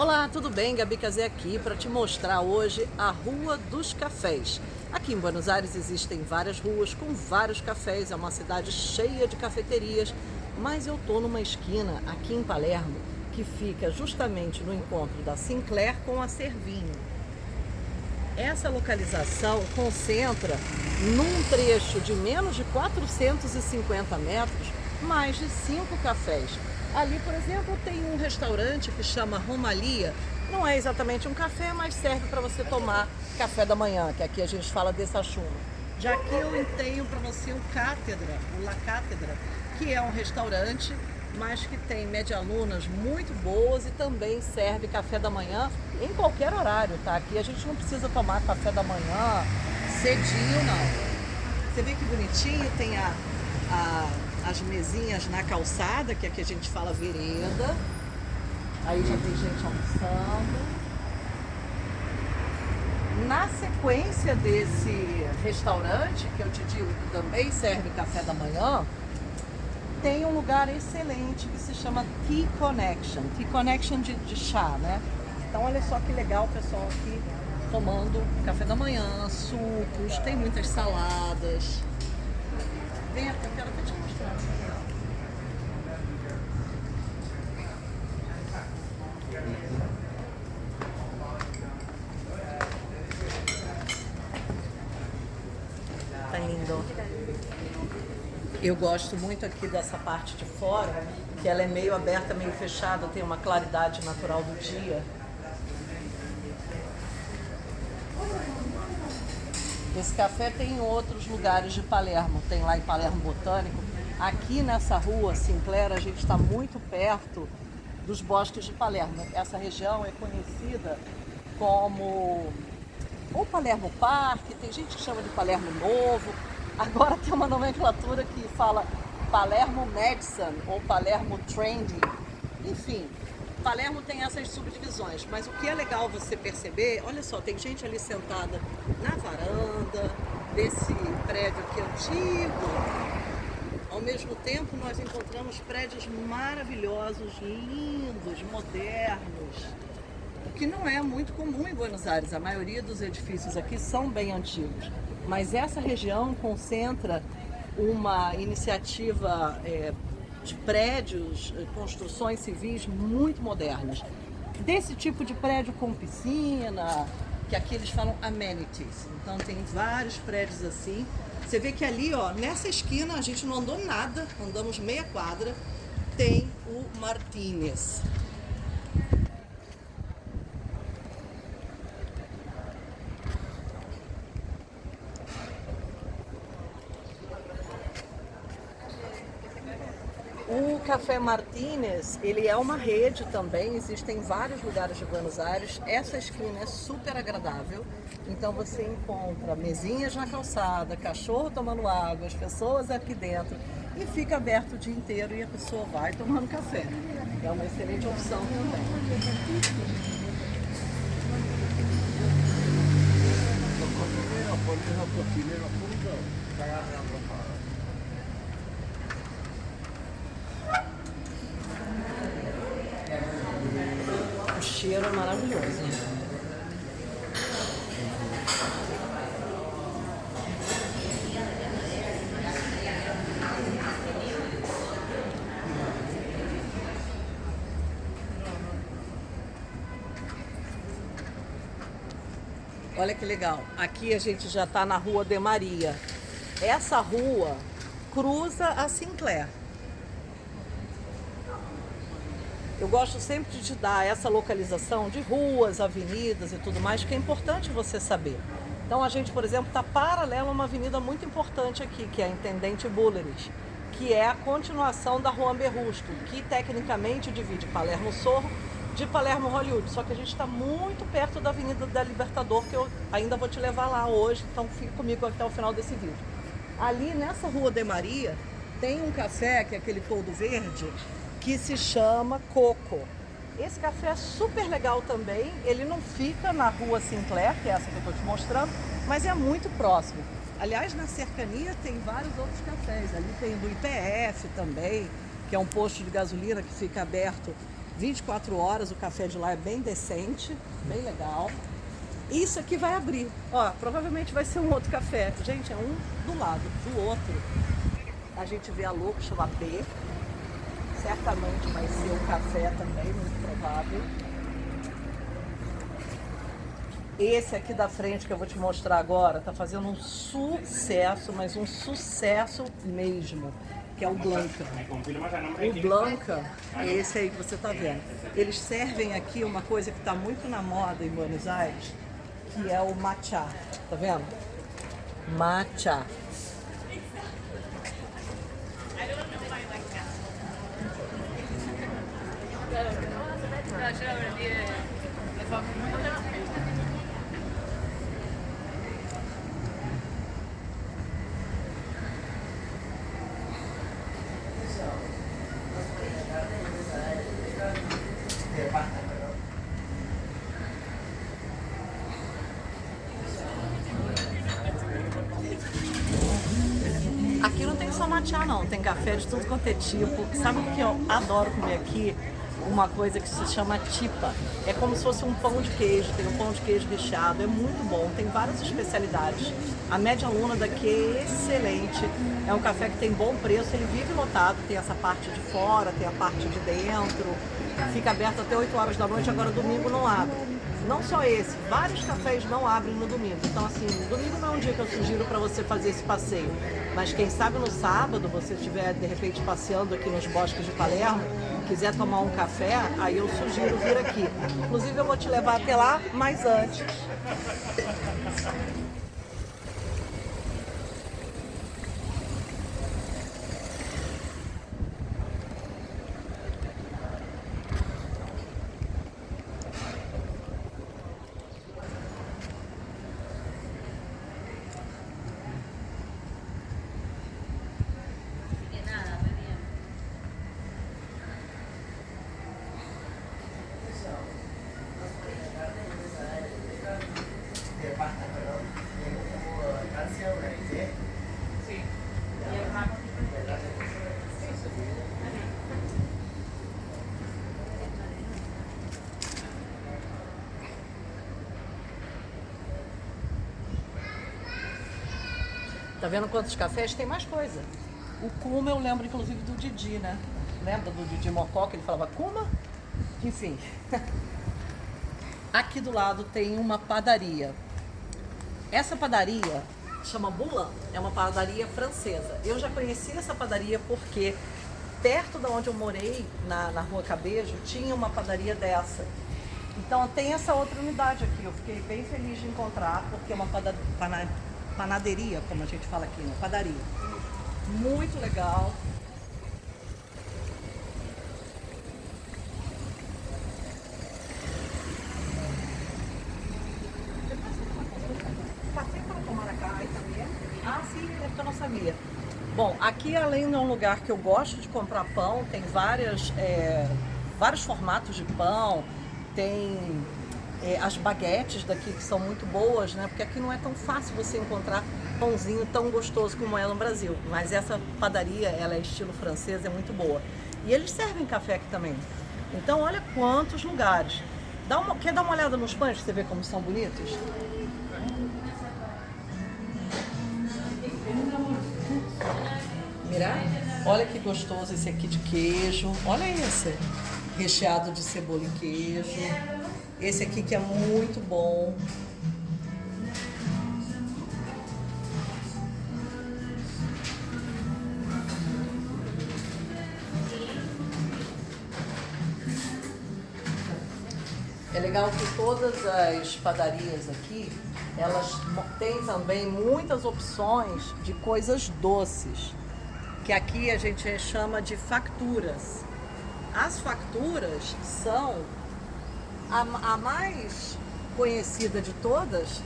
Olá, tudo bem? Gabi Casé aqui para te mostrar hoje a Rua dos Cafés. Aqui em Buenos Aires existem várias ruas com vários cafés, é uma cidade cheia de cafeterias, mas eu tô numa esquina aqui em Palermo que fica justamente no encontro da Sinclair com a Cervinho. Essa localização concentra num trecho de menos de 450 metros mais de 5 cafés. Ali, por exemplo, tem um restaurante que chama Romalia. Não é exatamente um café, mas serve para você tomar café da manhã, que aqui a gente fala desayuno. Já aqui eu tenho para você o Cátedra, o La Cátedra, que é um restaurante, mas que tem medialunas muito boas e também serve café da manhã em qualquer horário, tá? Aqui a gente não precisa tomar café da manhã cedinho, não. Você vê que bonitinho, tem as mesinhas na calçada, que aqui a gente fala vereda. Aí já tem gente almoçando. Na sequência desse restaurante, que eu te digo que também serve café da manhã, tem um lugar excelente que se chama Tea Connection. Tea Connection de chá, né? Então olha só que legal o pessoal aqui tomando café da manhã, sucos, tem muitas saladas. Vem aqui, eu quero até te mostrar. Tá lindo. Eu gosto muito aqui dessa parte de fora, que ela é meio aberta, meio fechada, tem uma claridade natural do dia. Esse café tem em outros lugares de Palermo, tem lá em Palermo Botânico. Aqui nessa rua Sinclair a gente está muito perto dos bosques de Palermo. Essa região é conhecida como ou Palermo Parque, tem gente que chama de Palermo Novo. Agora tem uma nomenclatura que fala Palermo Medicine ou Palermo Trendy. Enfim, Palermo tem essas subdivisões, mas o que é legal você perceber, olha só, tem gente ali sentada na varanda desse prédio aqui antigo. Ao mesmo tempo, nós encontramos prédios maravilhosos, lindos, modernos, o que não é muito comum em Buenos Aires. A maioria dos edifícios aqui são bem antigos, mas essa região concentra uma iniciativa de prédios, construções civis muito modernas. Desse tipo de prédio com piscina, que aqui eles falam amenities. Então tem vários prédios assim. Você vê que ali, ó, nessa esquina a gente não andou nada, andamos meia quadra, tem o Martínez. O Café Martínez, ele é uma rede também, existem vários lugares de Buenos Aires. Essa esquina é super agradável, então você encontra mesinhas na calçada, cachorro tomando água, as pessoas aqui dentro, e fica aberto o dia inteiro e a pessoa vai tomando café. É uma excelente opção também. O cheiro é maravilhoso. Olha que legal. Aqui a gente já está na Rua de Maria. Essa rua cruza a Sinclair. Eu gosto sempre de te dar essa localização de ruas, avenidas e tudo mais, que é importante você saber. Então a gente, por exemplo, está paralelo a uma avenida muito importante aqui, que é a Intendente Bulleris, que é a continuação da Rua Amberrusto, que tecnicamente divide Palermo Sorro de Palermo Hollywood. Só que a gente está muito perto da Avenida da Libertador, que eu ainda vou te levar lá hoje, então fica comigo até o final desse vídeo. Ali nessa Rua de Maria tem um café, que é aquele todo verde, que se chama Coco. Esse café é super legal também, ele não fica na Rua Sinclair, que é essa que eu estou te mostrando, mas é muito próximo. Aliás, na cercania tem vários outros cafés, ali tem do IPF também, que é um posto de gasolina que fica aberto 24 horas, o café de lá é bem decente, bem legal. Isso aqui vai abrir, ó, provavelmente vai ser um outro café. Gente, é um do lado do outro. A gente vê a logo, chama B. Certamente vai ser o café também, muito provável. Esse aqui da frente que eu vou te mostrar agora tá fazendo um sucesso, mas um sucesso mesmo, que é o Blanca. O Blanca é esse aí que você tá vendo. Eles servem aqui uma coisa que tá muito na moda em Buenos Aires, que é o matcha, tá vendo? Matcha. Aqui não tem só matcha não, tem café de tudo quanto é tipo. Sabe o que eu adoro comer aqui? Uma coisa que se chama tipa. É como se fosse um pão de queijo, tem um pão de queijo recheado, é muito bom, tem várias especialidades. A Média Luna daqui é excelente, é um café que tem bom preço, ele vive lotado, tem essa parte de fora, tem a parte de dentro, fica aberto até 8 horas da noite, agora domingo não abre. Não só esse, vários cafés não abrem no domingo. Então, assim, domingo não é um dia que eu sugiro para você fazer esse passeio. Mas quem sabe no sábado, você estiver de repente passeando aqui nos bosques de Palermo, quiser tomar um café, aí eu sugiro vir aqui. Inclusive eu vou te levar até lá, mas antes. Tá vendo quantos cafés? Tem mais coisa. O Kuma eu lembro inclusive do Didi, né? Lembra do Didi Mocó que ele falava Kuma? Enfim. Aqui do lado tem uma padaria. Essa padaria chama Boulin, é uma padaria francesa. Eu já conheci essa padaria porque perto de onde eu morei, na Rua Cabejo, tinha uma padaria dessa. Então tem essa outra unidade aqui, eu fiquei bem feliz de encontrar, porque é uma panaderia, como a gente fala aqui, né? Padaria. Muito legal. Café para tomar acá também? Ah, sim, é porque eu não sabia. Bom, aqui além de um lugar que eu gosto de comprar pão, tem vários formatos de pão, tem as baguetes daqui que são muito boas, né? Porque aqui não é tão fácil você encontrar pãozinho tão gostoso como é no Brasil. Mas essa padaria, ela é estilo francês, é muito boa. E eles servem café aqui também. Então olha quantos lugares. Quer dar uma olhada nos pães pra você ver como são bonitos? Mira, olha que gostoso esse aqui de queijo. Olha esse, recheado de cebola e queijo. Esse aqui que é muito bom. É legal que todas as padarias aqui, elas têm também muitas opções de coisas doces, que aqui a gente chama de facturas. As facturas são a mais conhecida de todas,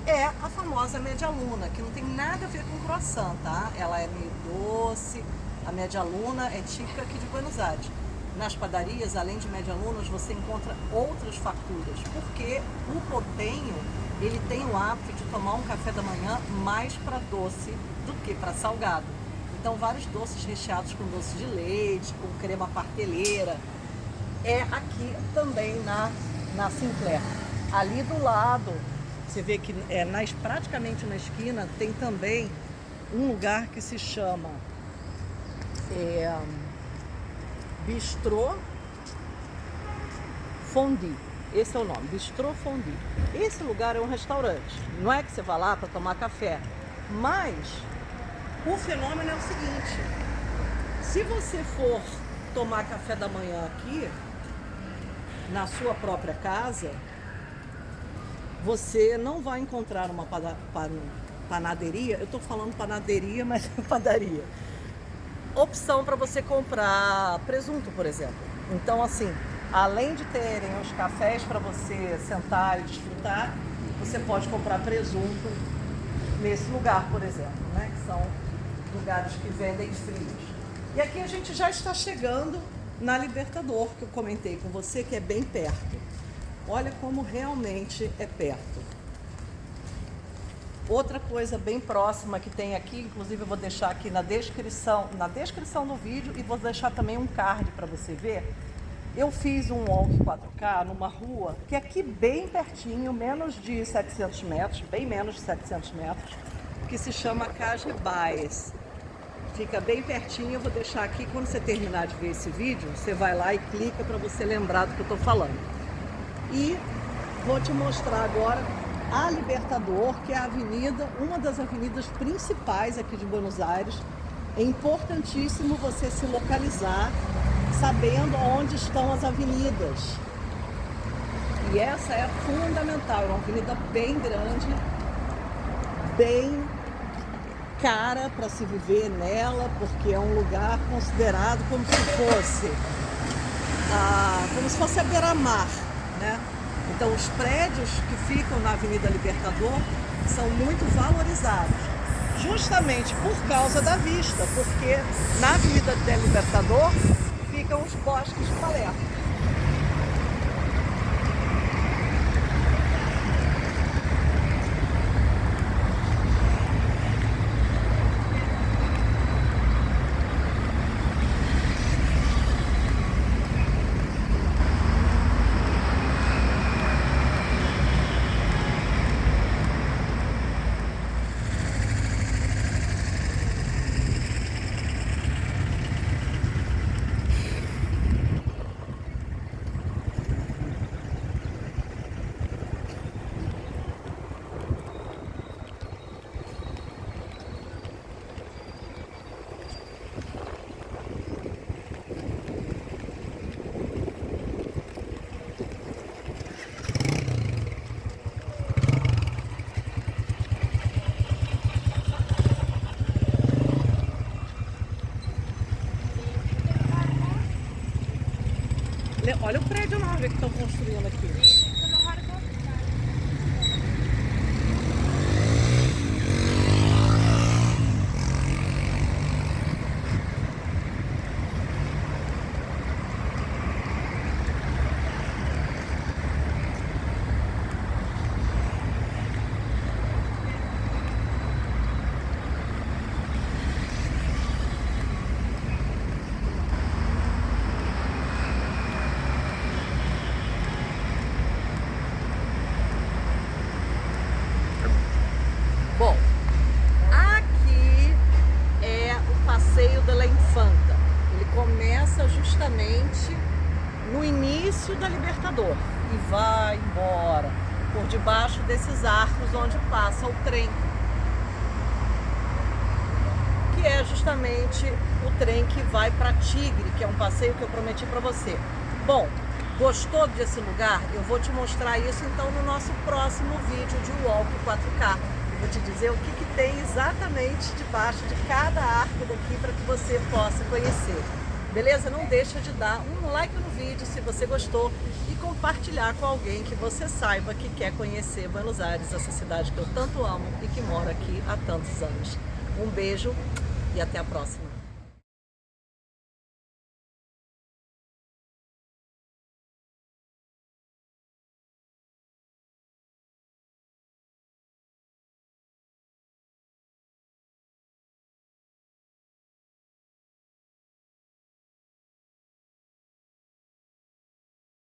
é a famosa Média Luna, que não tem nada a ver com croissant, tá? Ela é meio doce, a Média Luna é típica aqui de Buenos Aires. Nas padarias, além de Média Lunas, você encontra outras facturas, porque o portenho, ele tem o hábito de tomar um café da manhã mais para doce do que para salgado. Então, vários doces recheados com doce de leite, com crema parteleira. é aqui também na Sinclair. Ali do lado, você vê que praticamente na esquina tem também um lugar que se chama Bistrô Fondue. Esse é o nome, Bistrô Fondue. Esse lugar é um restaurante, não é que você vai lá para tomar café, mas o fenômeno é o seguinte: se você for tomar café da manhã aqui, na sua própria casa, você não vai encontrar uma panaderia, eu estou falando panaderia, mas é padaria, opção para você comprar presunto, por exemplo. Então, assim, além de terem os cafés para você sentar e desfrutar, você pode comprar presunto nesse lugar, por exemplo, né? Que são lugares que vendem frios. E aqui a gente já está chegando na Libertador, que eu comentei com você, que é bem perto. Olha como realmente é perto. Outra coisa bem próxima que tem aqui, inclusive eu vou deixar aqui na descrição do vídeo, e vou deixar também um card para você ver. Eu fiz um walk 4K numa rua que é aqui bem pertinho, menos de 700 metros, bem menos de 700 metros, que se chama Cajibás. Fica bem pertinho, eu vou deixar aqui, quando você terminar de ver esse vídeo, você vai lá e clica para você lembrar do que eu estou falando. E vou te mostrar agora a Libertador, que é a avenida, uma das avenidas principais aqui de Buenos Aires. É importantíssimo você se localizar sabendo onde estão as avenidas. E essa é fundamental, é uma avenida bem grande, bem cara para se viver nela, porque é um lugar considerado como se fosse a beira-mar, né? Então os prédios que ficam na Avenida Libertador são muito valorizados, justamente por causa da vista, porque na Avenida Libertador ficam os bosques de Palermo. Olha o prédio novo que estão construindo aqui. Bom, aqui é o Passeio de la Infanta. Ele começa justamente no início da Libertador e vai embora por debaixo desses arcos onde passa o trem, que é justamente o trem que vai para Tigre, que é um passeio que eu prometi para você. Bom, gostou desse lugar? Eu vou te mostrar isso então no nosso próximo vídeo de Walk 4K. Vou te dizer o que tem exatamente debaixo de cada arco daqui para que você possa conhecer. Beleza? Não deixa de dar um like no vídeo se você gostou e compartilhar com alguém que você saiba que quer conhecer Buenos Aires, essa cidade que eu tanto amo e que moro aqui há tantos anos. Um beijo e até a próxima.